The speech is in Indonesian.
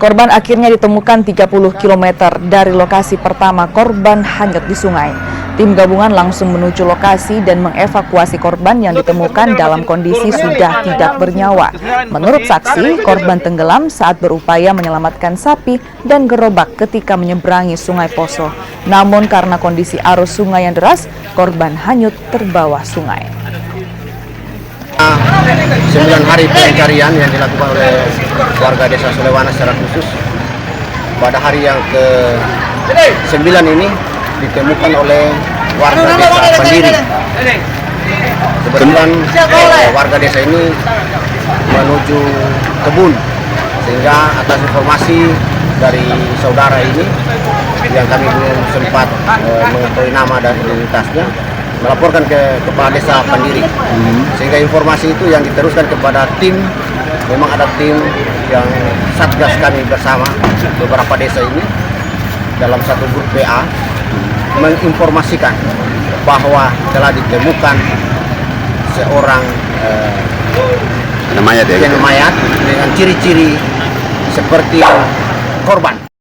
Korban akhirnya ditemukan 30 km dari lokasi pertama korban hanyut di sungai. Tim gabungan langsung menuju lokasi dan mengevakuasi korban yang ditemukan dalam kondisi sudah tidak bernyawa. Menurut saksi, korban tenggelam saat berupaya menyelamatkan sapi dan gerobak ketika menyeberangi Sungai Poso. Namun karena kondisi arus sungai yang deras, korban hanyut terbawa sungai. 9 hari pencarian yang dilakukan oleh warga desa Sulewana secara khusus. Pada hari yang ke-9 ini ditemukan oleh warga desa Pandiri. Kebetulan warga desa ini menuju kebun, sehingga atas informasi dari saudara ini yang kami belum sempat mengetahui nama dan identitasnya, melaporkan ke kepala desa Pandiri, sehingga informasi itu yang diteruskan kepada tim. Memang ada tim yang satgas kami bersama beberapa desa ini dalam satu grup WA menginformasikan bahwa telah ditemukan seorang mayat dengan ciri-ciri seperti korban.